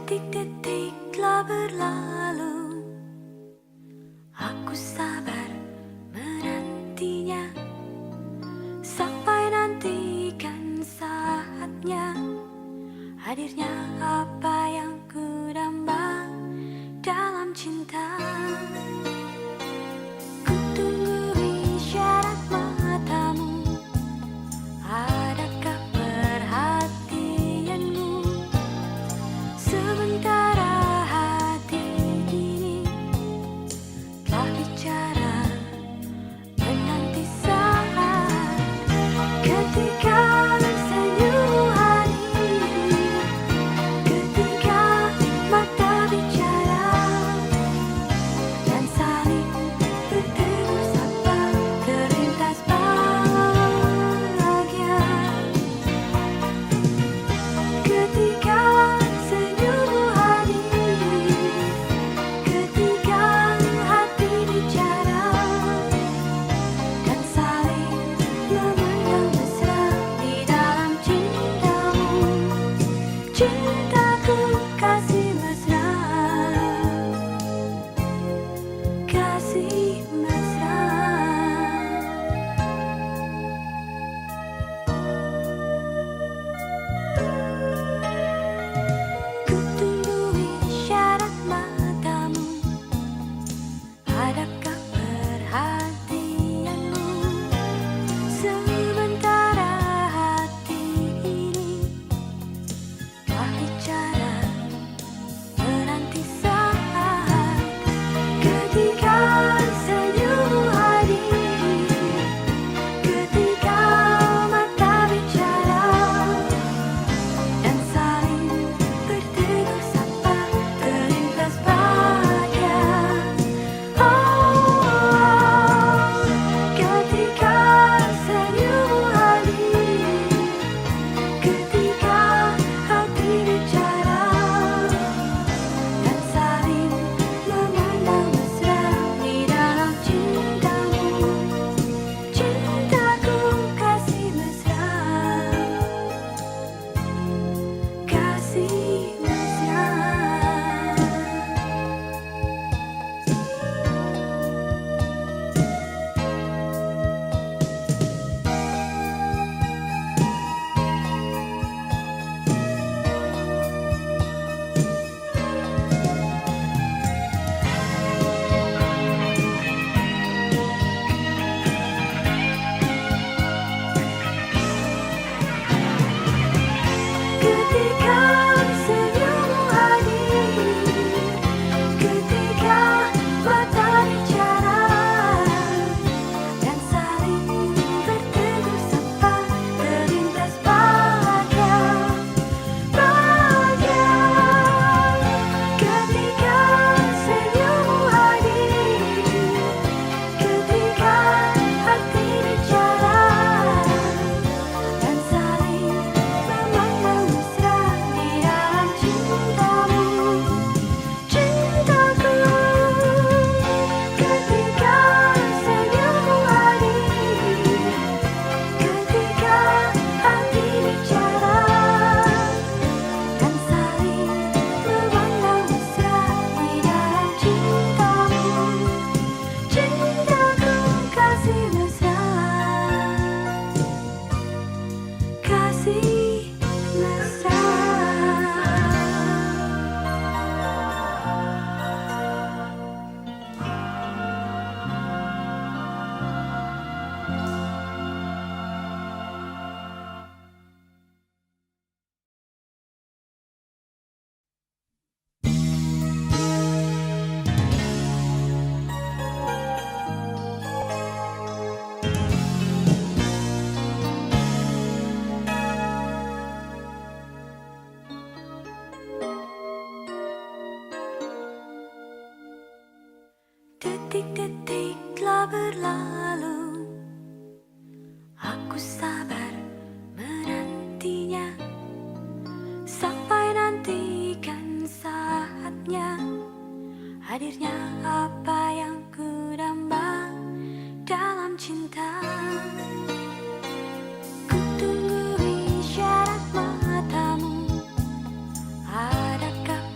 Detik-detik telah berlalu, aku sabar menantinya, sampai nantikan saatnya hadirnya apa yang ku damba dalam cinta. Ku tunggu isyarat matamu, adakah perhatianmu? Sementara hati ini telah bicara, menanti saat ketika senyum hari, ketika mata bicara dan saling bertegur sapa, terlintas bahagia. Ketika senyum hadir, ketika hati bicara dan saling memandang mesra di dalam cintamu, cintaku kasih mesra, kasih mesra. Ku tunggu isyarat matamu, adakah perhatianmu? Sementara hati ini telah bicara, menanti saat ketika senyum hadir, ketika mata bicara dan saling bertegur sapa, terlintas bahagia. Oh, ketika senyum hadir, ketika hati bicara dan saling memandang mesra di dalam cintamu, cintaku kasih mesra, kasih mesra. Ketika senyum hadir, ketika mata bicara dan saling bertegur sapa, terlintas bahagia, bahagia. Ketika senyum hadir, ketika hati bicara dan saling memandang mesra di dalam cintamu, cintaku. Ketika senyum hadir, ketika hati bicara dan saling memandang mesra di dalam cintamu, cintaku kasih mesra, kasih mesra. Detik-detik telah berlalu, aku sabar menantinya, sampai nantikan saatnya hadirnya apa yang ku damba dalam cinta. Ku tunggu isyarat matamu, adakah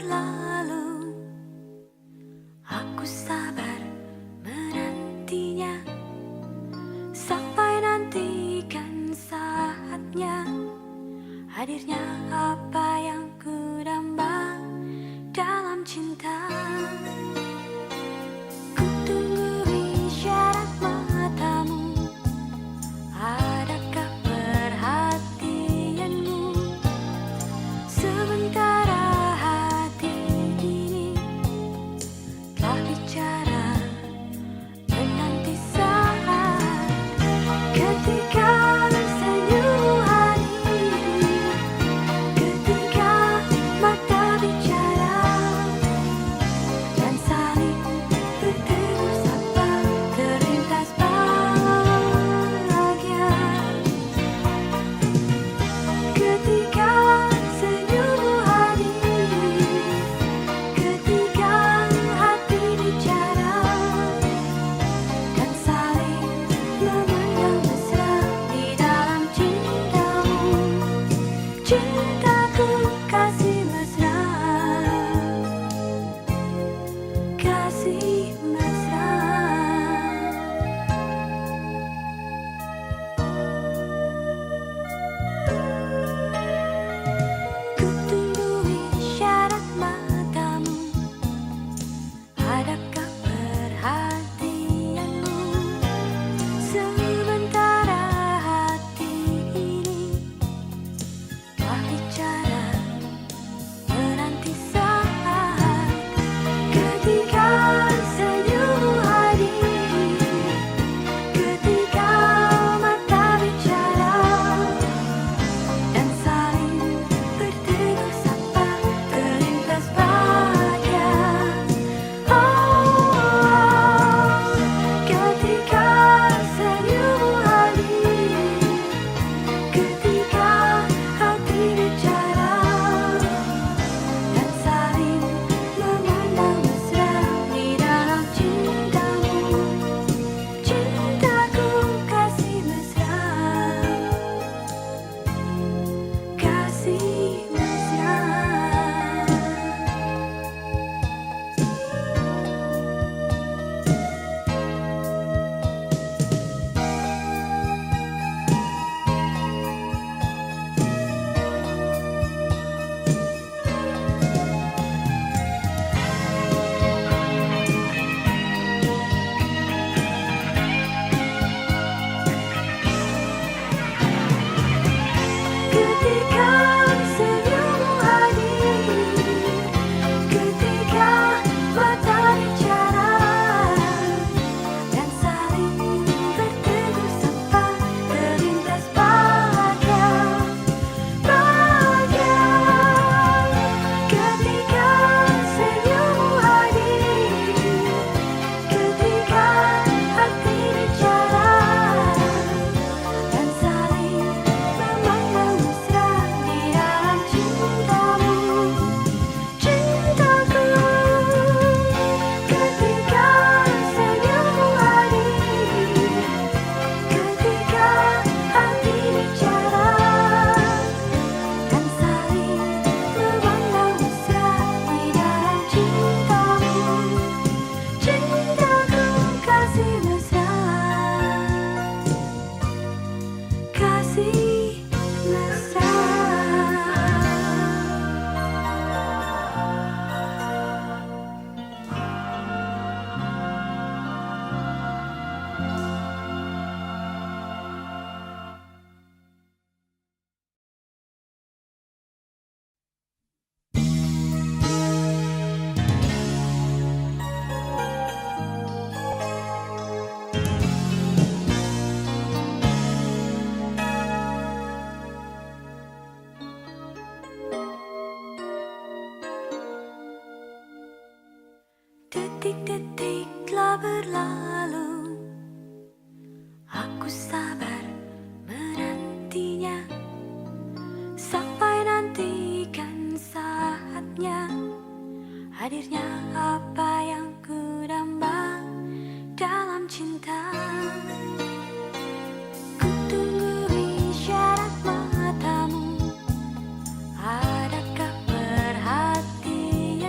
berlalu, aku sabar menantinya sampai nantikan saatnya hadirnya apa yang kudamba dalam cinta. Ku tunggu isyarat matamu, adakah perhatianmu? Sementara hati ini telah bicara menanti saat ketika senyum hari, ketika mata bicara dan saling bertegur sapa terlintas bahagia. Ketika senyum hadir, ketika hati bicara dan saling memandang mesra di dalam cintamu, cintaku kasih mesra, kasih mesra. Ku tunggu isyarat matamu, adakah perhatianmu? Sementara hati ini telah bicara menanti saat ketika senyum hadir, ketika mata bicara dan saling bertegur sapa terlintas bahagia. Ketika senyum hadir, ketika hati bicara dan saling memandang mesra di dalam cintamu, cintaku kasih mesra, kasih mesra. Ketika senyum hadir, ketika mata bicara dan saling bertegur sapa terlintas bahagia, bahagia. Ketika senyum hadir, ketika hati bicara dan saling memandang mesra di dalam cintamu, cintaku. Ketika senyum hadir, ketika hati bicara dan saling memandang mesra di dalam cintamu, cintaku kasih mesra, kasih mesra. Detik-detik telah berlalu, aku sabar menantinya sampai nantikan saatnya hadirnya apa yang kudamba dalam cinta. Ku tunggu isyarat matamu, adakah perhatianmu?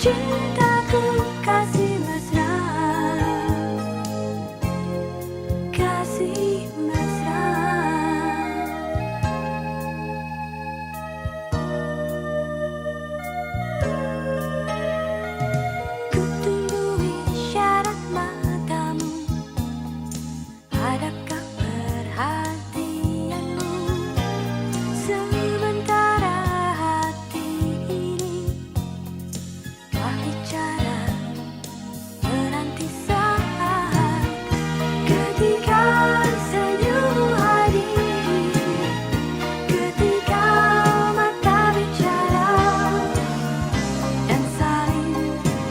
Cintaku kasih mesra, kasih mesra. Ku tunggu isyarat matamu, adakah perhatianmu? Sementara hati ini telah bicara, menanti saat ketika senyum hadir, ketika mata bicara dan saling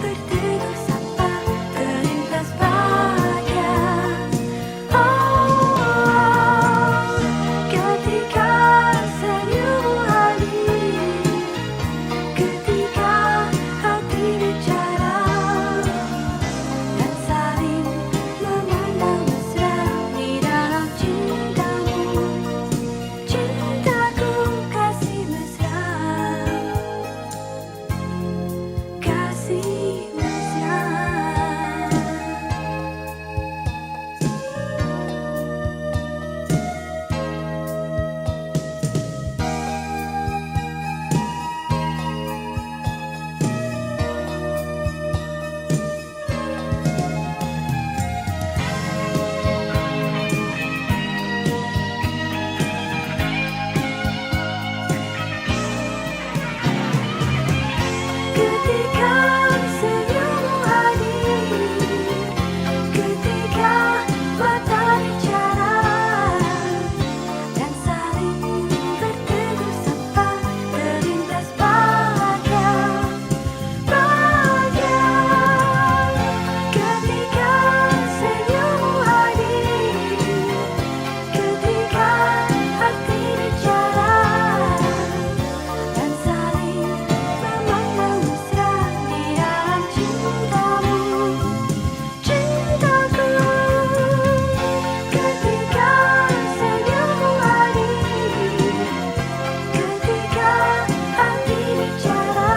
bertegur sapa terlintas bahagia. Oh, ketika senyum hadir, ketika hati bicara dan saling memandang mesra di dalam cintamu. Cintaku kasih mesra, kasih mesra. Ketika senyum hadir, ketika mata bicara dan saling bertegur sapa terlintas bahagia, bahagia. Ketika senyum hadir, ketika hati bicara dan saling memandang mesra di dalam cintamu. Cintaku ketika senyum hadir, ketika hati bicara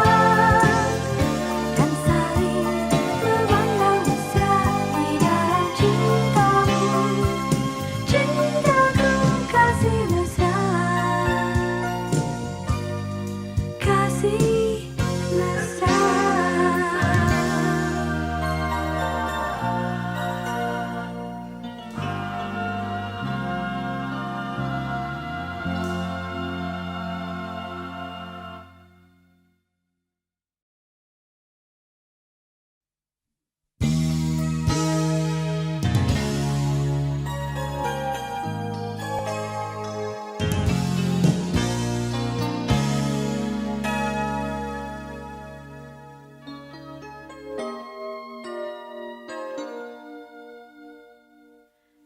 dan saling memandang mesra di dalam cintamu. Cintaku kasih mesra, kasih mesra.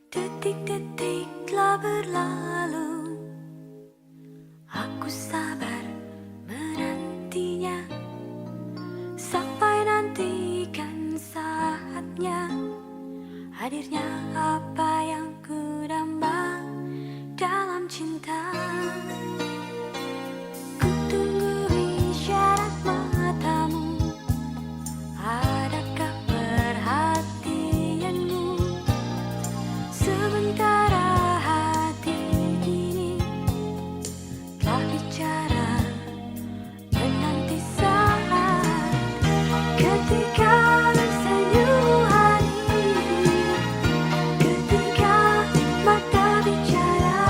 Detik-detik telah berlalu, aku sabar menantinya sampai nantikan saatnya hadirnya apa yang ku damba dalam cinta. Ku tunggu isyarat matamu, adakah perhatianmu? Sementara hati ini telah bicara, menanti saat ketika senyum hadir, ketika mata bicara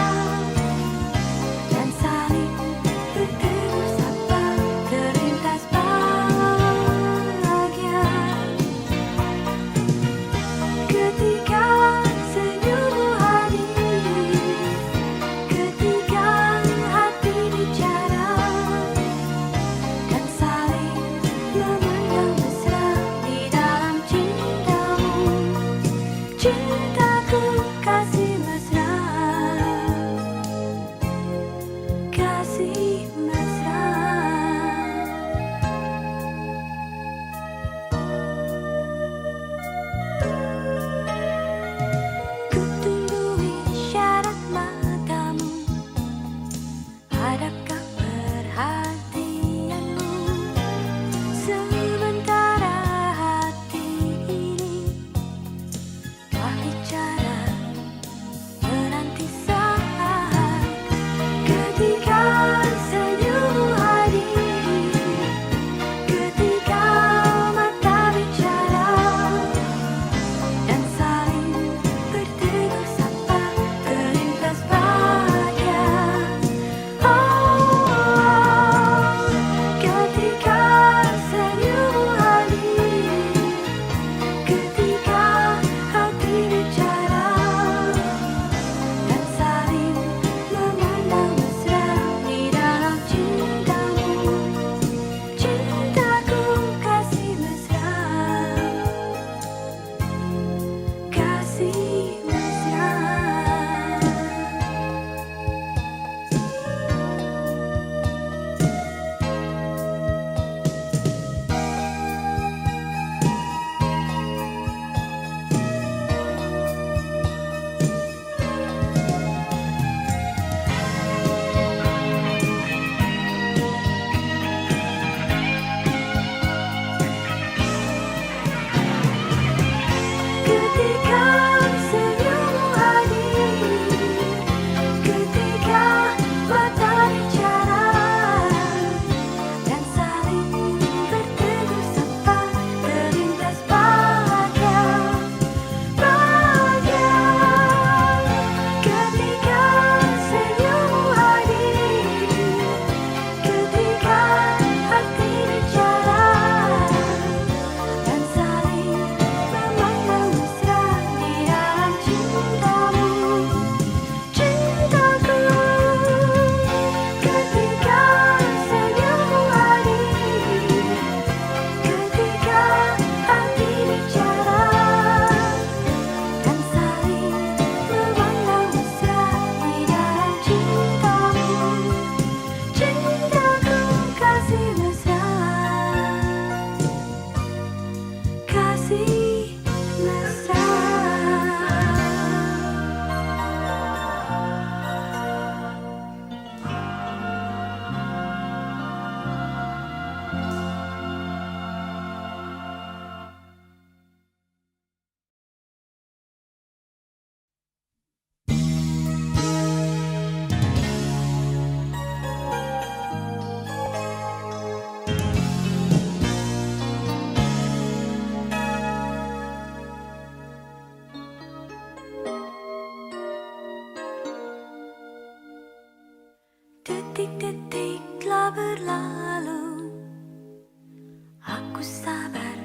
Aku sabar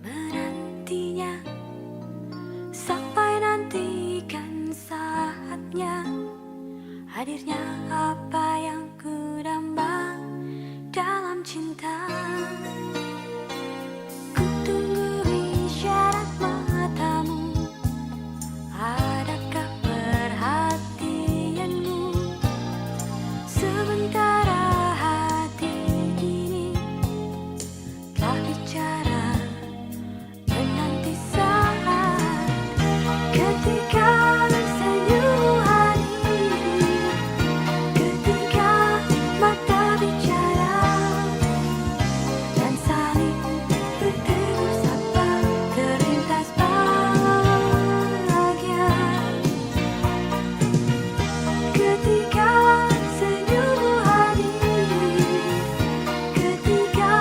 menantinya sampai nantikan saatnya hadirnya apa yang kudamba dalam cinta. Ku tunggu isyarat matamu, adakah perhatianmu? Sementara hati ini telah bicara menanti saat ketika senyum hari, ketika mata bicara dan saling bertegur sapa terlintas bahagia. Ketika senyum hari, ketika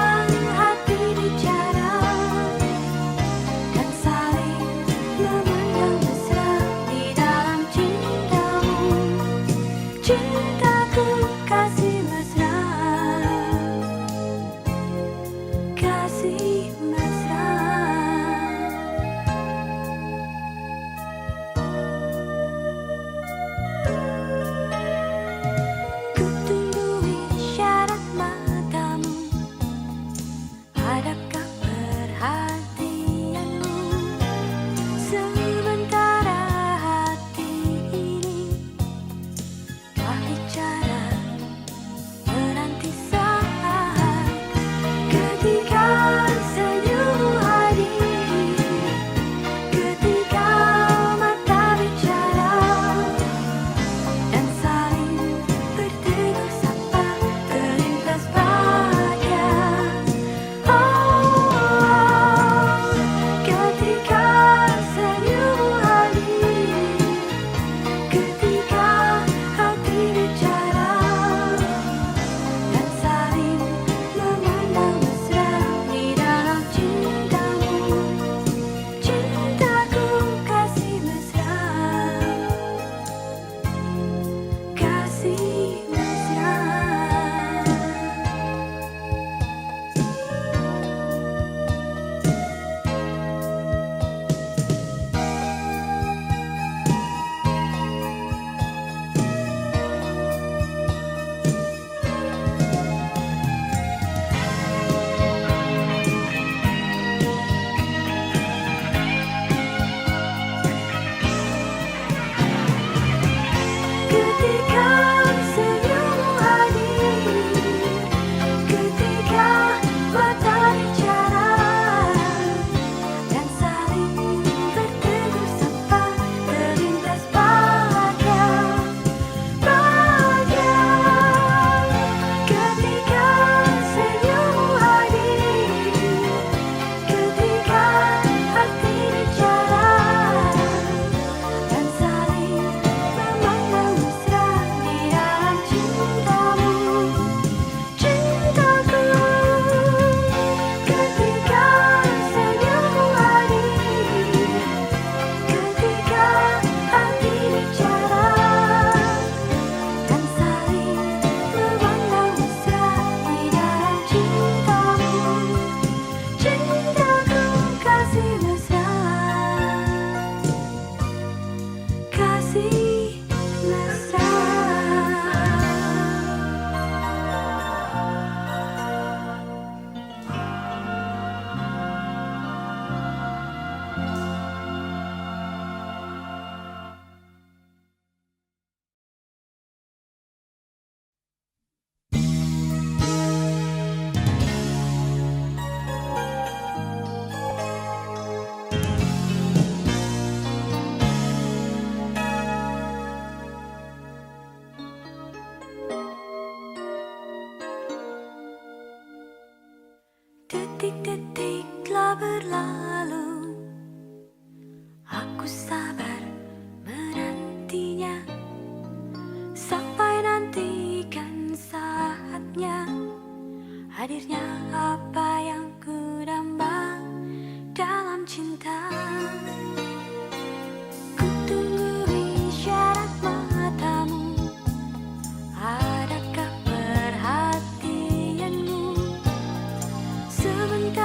hati bicara dan saling memandang mesra di dalam cintamu, cintaku kasih mesra, kasih mesra. Ku tunggu isyarat matamu, adakah perhatianmu? Sementara hati ini telah bicara menanti saat ketika senyum hari, ketika mata bicara dan saling bertegur sapa terlintas bahagia. Ketika senyum hari, ketika hati bicara dan saling memandang mesra di dalam cintamu, cintaku kasih mesra, kasih mesra. Ketika senyum hadir, ketika mata bicara dan saling bertegur sapa terlintas bahagia, bahagia. Ketika senyum hadir, ketika hati bicara dan saling memandang mesra di dalam cintamu, cintaku. Ketika senyum hadir, ketika hati bicara dan saling memandang mesra di dalam cintamu, cintaku kasih mesra, kasih mesra. Detik-detik telah berlalu, aku sabar menantinya sampai nantikan saatnya hadirnya apa yang kudamba dalam cinta. Ku tunggu isyarat matamu, adakah perhatianmu? Sebentar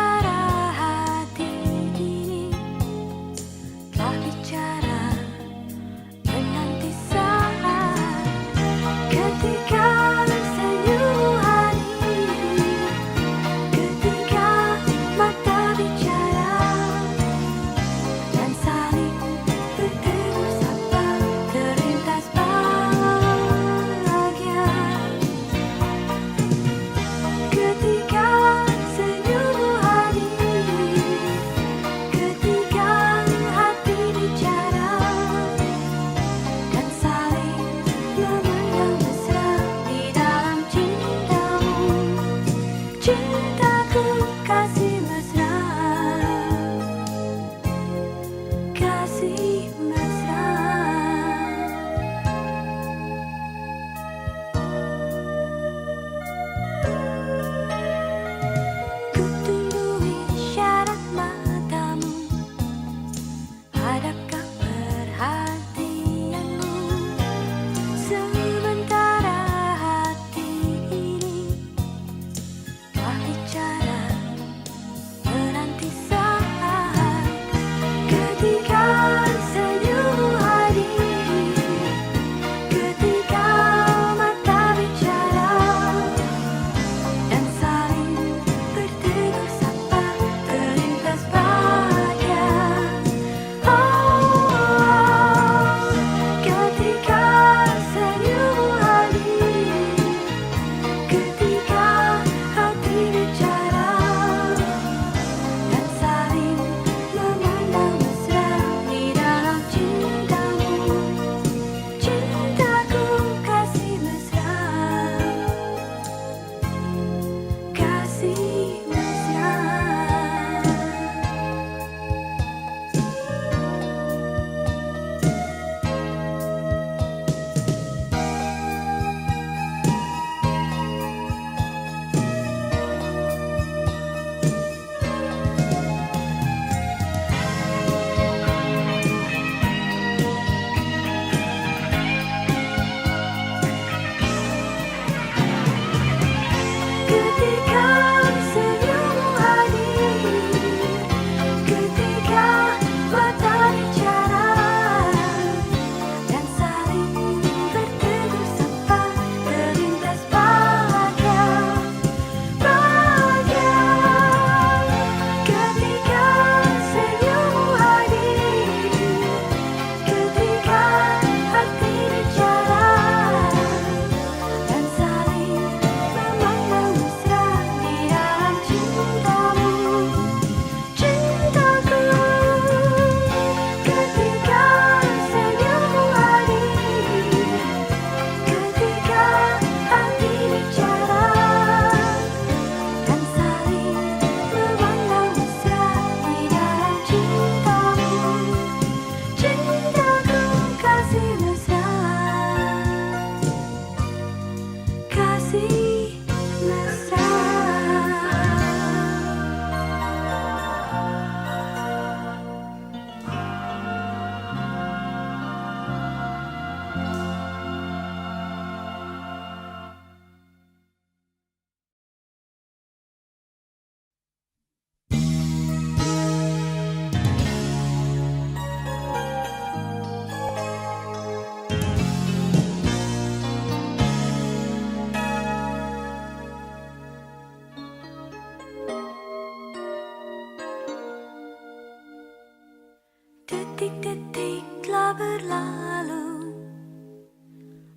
Detik-detik telah berlalu,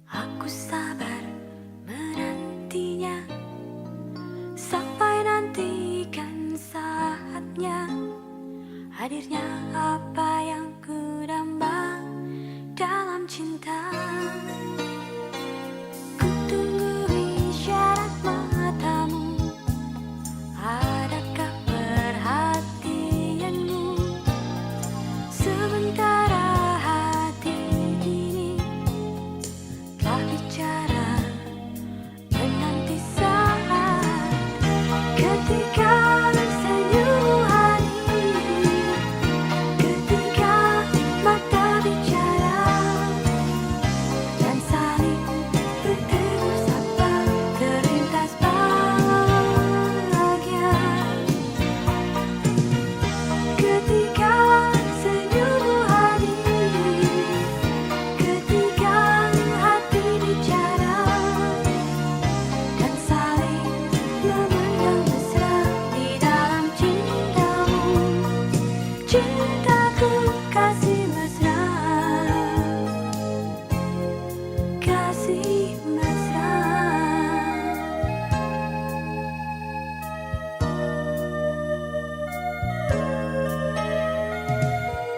aku sabar menantinya. Sampai nantikan saatnya, hadirnya apa yang kudambang dalam cinta. Ku tunggu isyarat matamu, adakah perhatianmu? Sementara hati ini telah bicara, menanti saat ketika senyum hari, ketika mata bicara dan saling bertegur sapa, terlintas bahagia. Ketika senyum hadir, ketika hati bicara dan saling memandang mesra di dalam cintamu. Cintaku kasih mesra, kasih mesra.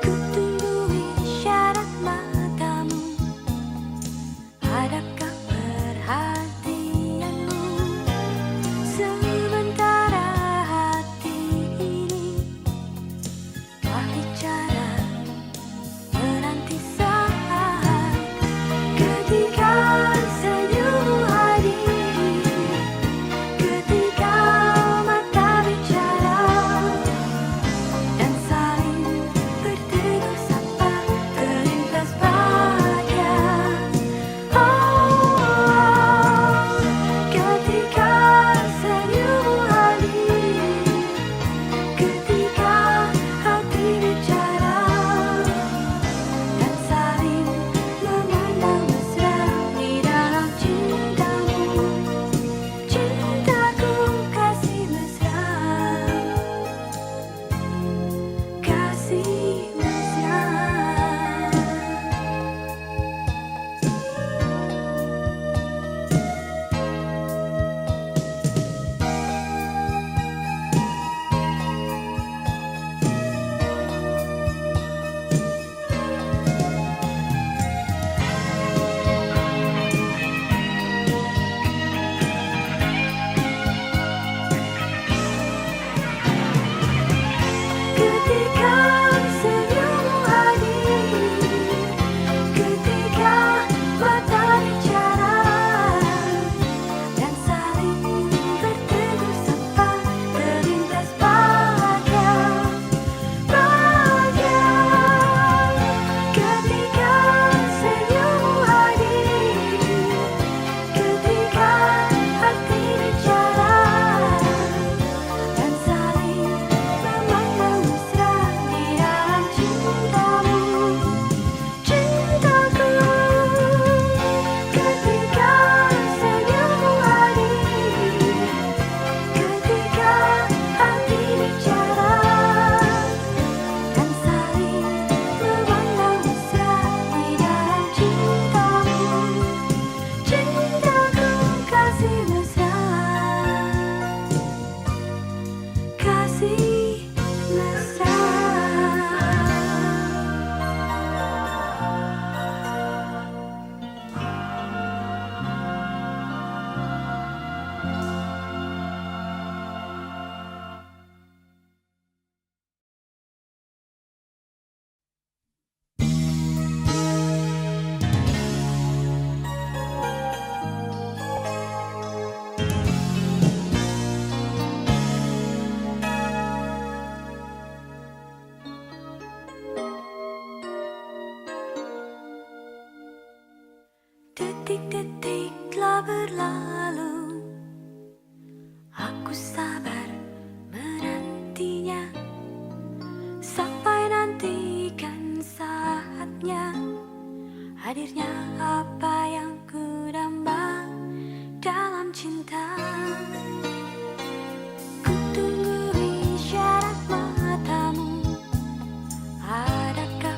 Ku tunggu isyarat matamu, adakah perhatianmu? Sementara hati ini telah bicara, menanti saat ketika senyum hadir, ketika mata bicara dan saling bertegur sapa, terlintas bahagia. Oh, ketika senyum hadir, ketika hati bicara dan saling memandang mesra di dalam cintamu. Cintaku kasih mesra, kasih mesra. Ketika senyum hadir, ketika mata bicara dan saling bertegur sapa, terlintas bahagia. Bahagia ketika senyum hadir, ketika hati bicara dan saling memandang mesra di dalam cintamu. Cintaku ketika senyum hadir, ketika hati bicara dan saling memandang mesra di dalam cintamu. Cintaku kasih mesra, kasih mesra. Detik-detik telah berlalu, aku sabar menantinya. Sampai nantikan saatnya, hadirnya apa yang kudambang dalam cinta. Ku tunggu isyarat matamu, adakah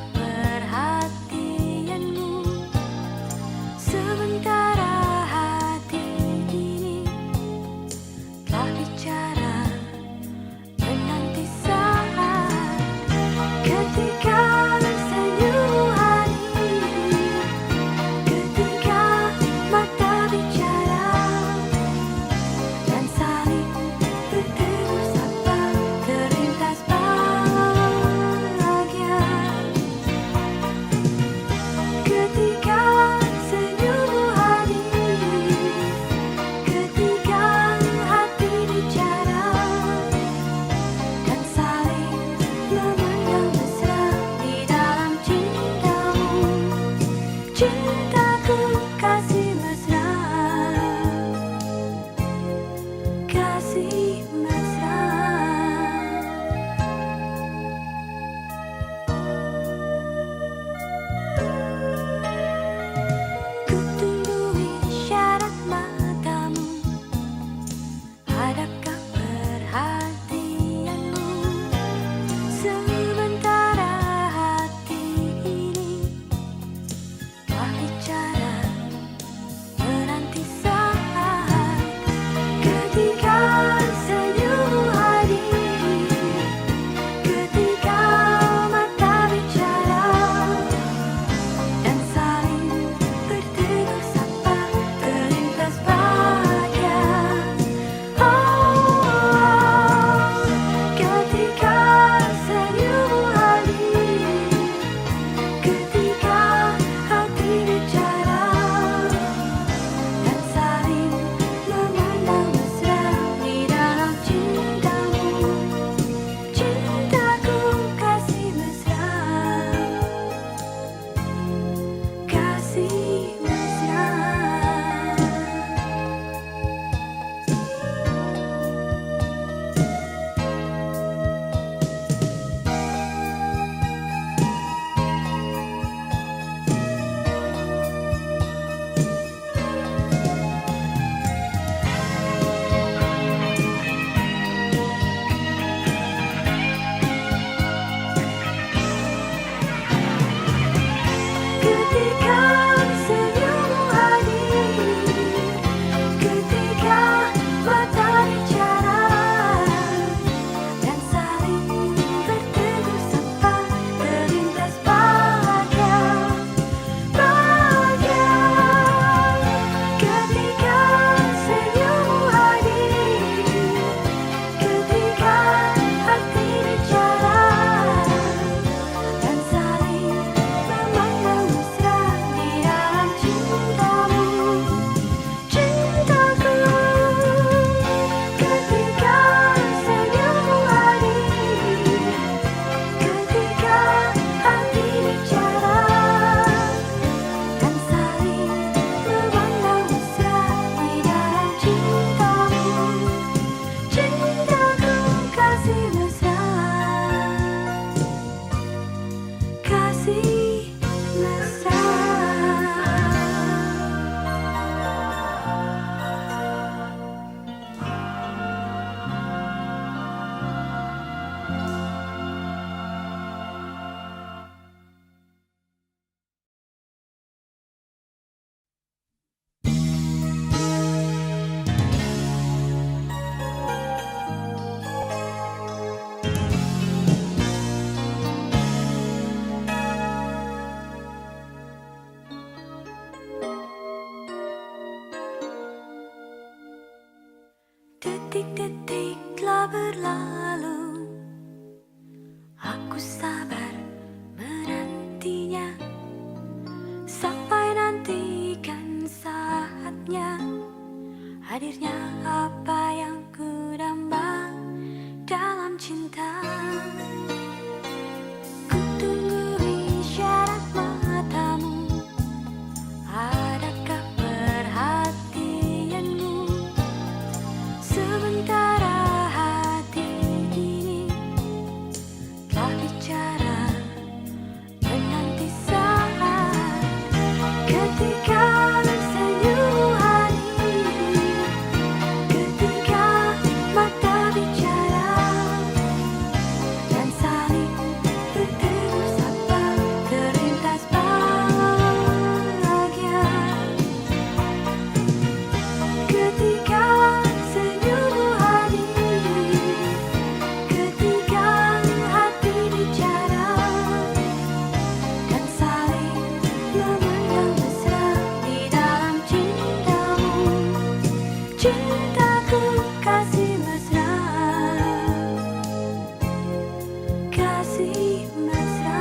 kasih mesra.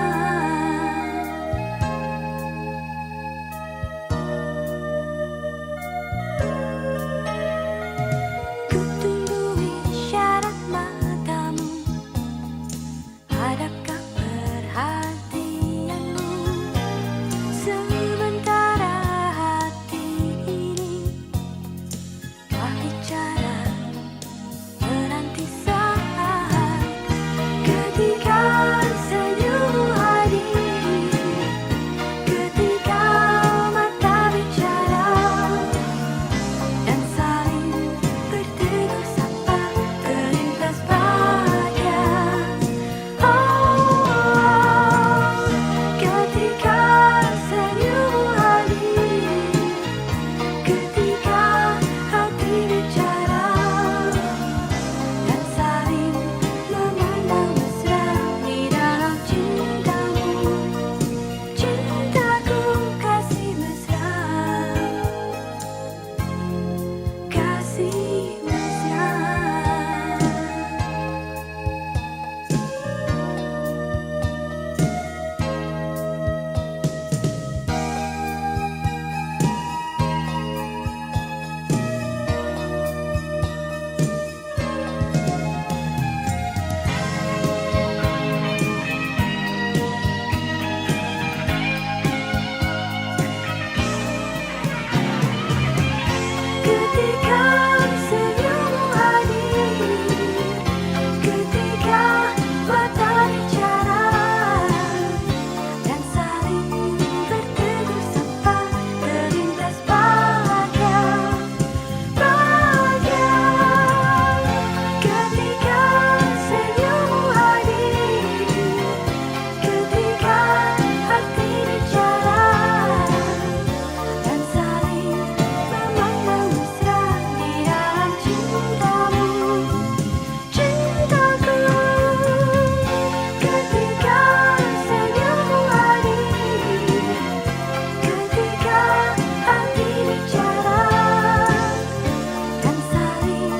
Ku tunggu isyarat matamu, adakah perhatianmu? Sementara hati ini telah bicara, menanti saat ketika senyum hadir, ketika mata bicara dan saling bertegur sapa terlintas bahagia. Oh, ketika senyum hadir, ketika hati bicara dan saling memandang mesra di dalam cintamu. Cintaku kasih mesra, kasih mesra. Ketika senyum hadir, ketika mata bicara dan saling bertegur sapa terlintas bahagia. Bahagia ketika senyum hadir, ketika hati bicara dan saling memandang mesra di dalam cintamu. Cintaku ketika senyum hadir, ketika hati bicara dan saling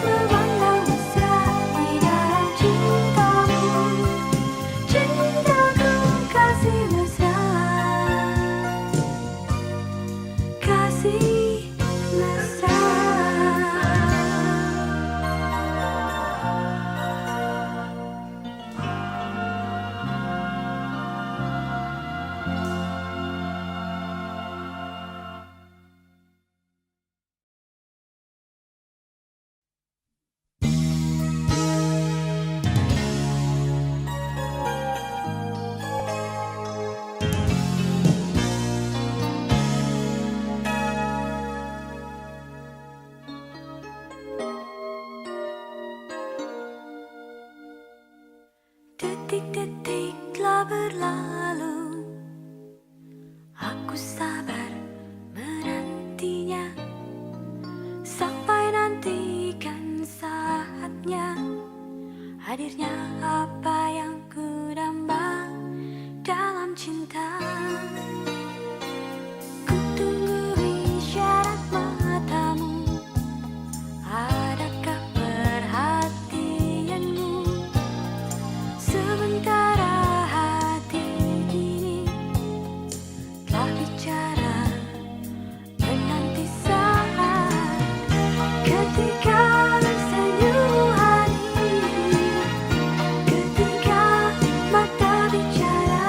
memandang mesra di dalam cintamu. Cintaku kasih mesra, kasih mesra. Detik-detik telah berlalu, aku sabar menantinya, sampai nantikan saatnya hadirnya apa yang ku damba dalam cinta. Ku tunggu isyarat matamu, adakah perhatianmu? Sementara hati ini telah bicara, menanti saat ketika senyum hadir, ketika mata bicara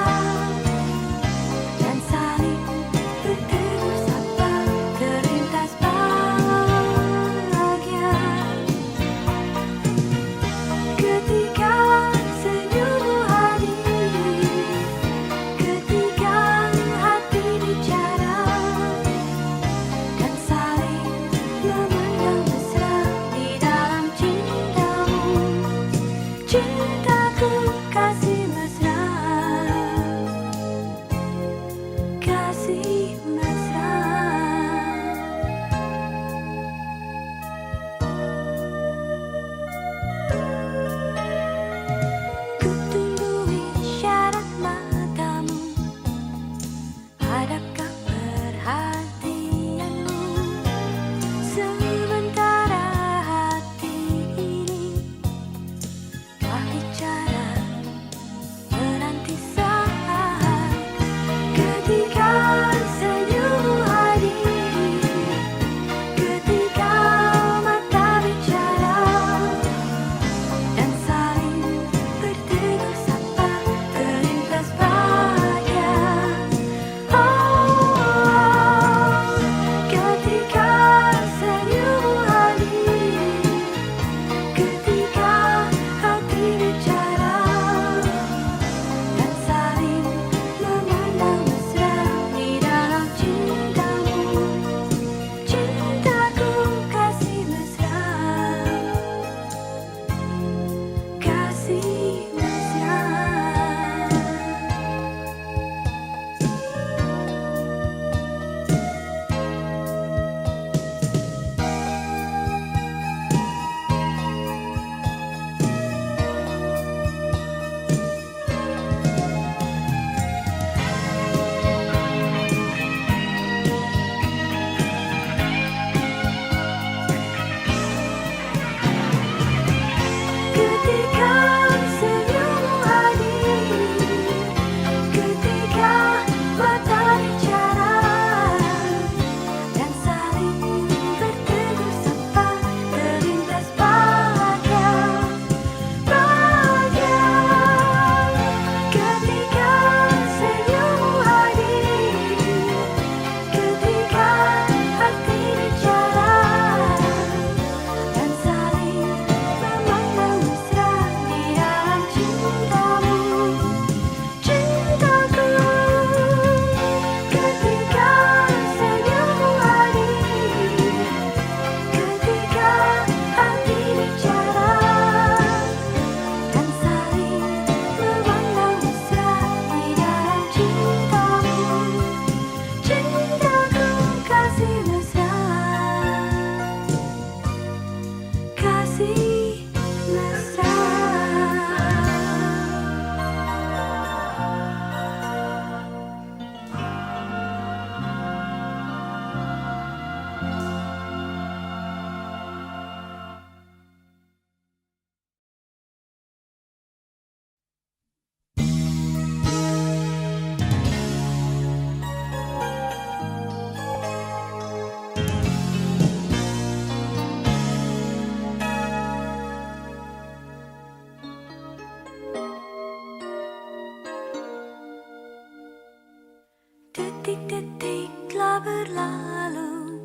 Detik-detik telah berlalu,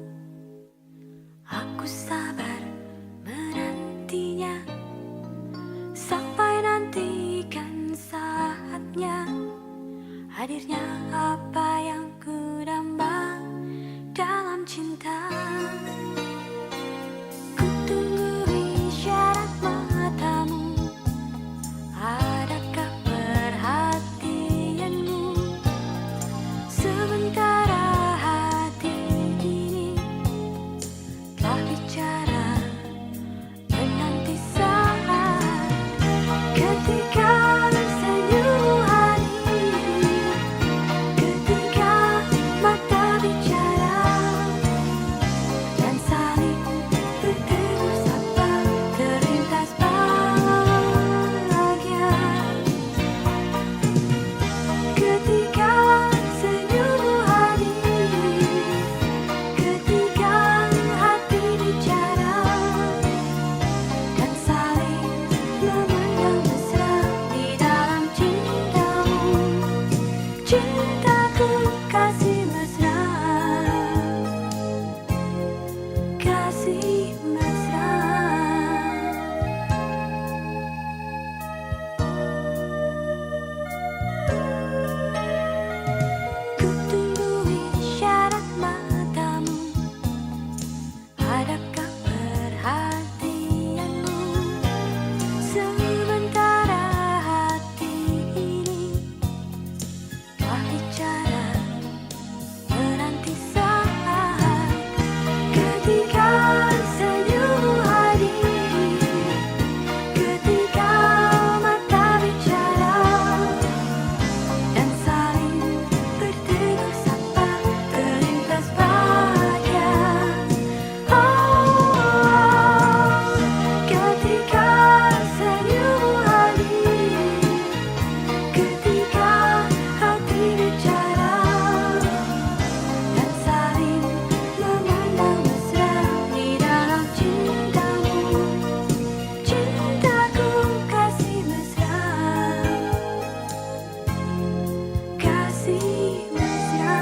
aku sabar menantinya, sampai nantikan saatnya hadirnya apa yang kudamba dalam cinta. Ku tunggu isyarat matamu, adakah perhatianmu? Sementara hati ini telah bicara, menanti saat ketika senyum hari, ketika mata bicara dan saling bertegur sapa, terlintas bahagia. Ketika senyum hadir, ketika hati bicara dan saling memandang mesra di dalam cintamu, cintaku kasih mesra, kasih mesra. Ku tunggu isyarat matamu, adakah perhatianmu? Sementara hati ini telah bicara, menanti saat ketika senyum hadir, ketika mata bicara dan saling bertegur sapa, terlintas bahagia. Ketika senyum hadir, ketika hati bicara dan saling memandang mesra di dalam cintamu, cintaku kasih mesra, kasih mesra.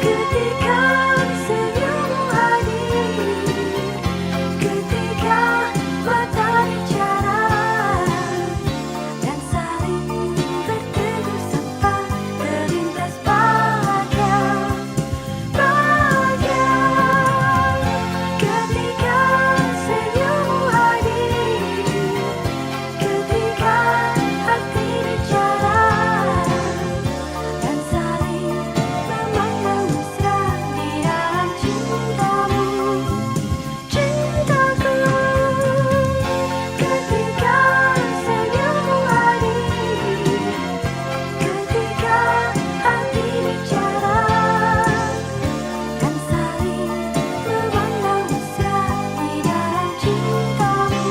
Ketika senyum hadir, ketika mata bicara dan saling bertegur sapa, terlintas bahagia, bahagia. Ketika senyum hadir, ketika hati bicara dan saling memandang mesra di dalam cintamu, cintaku. Ketika senyum hadir, ketika hati bicara dan saling memandang mesra di dalam cintamu,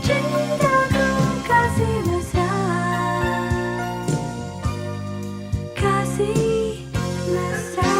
cintaku kasih mesra, kasih mesra.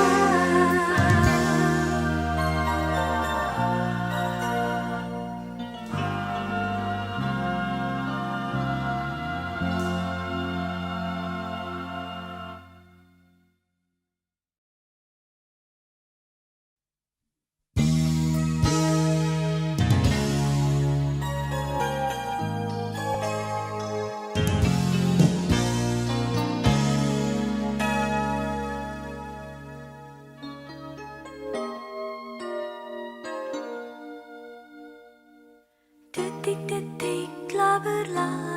Detik-detik telah berlalu,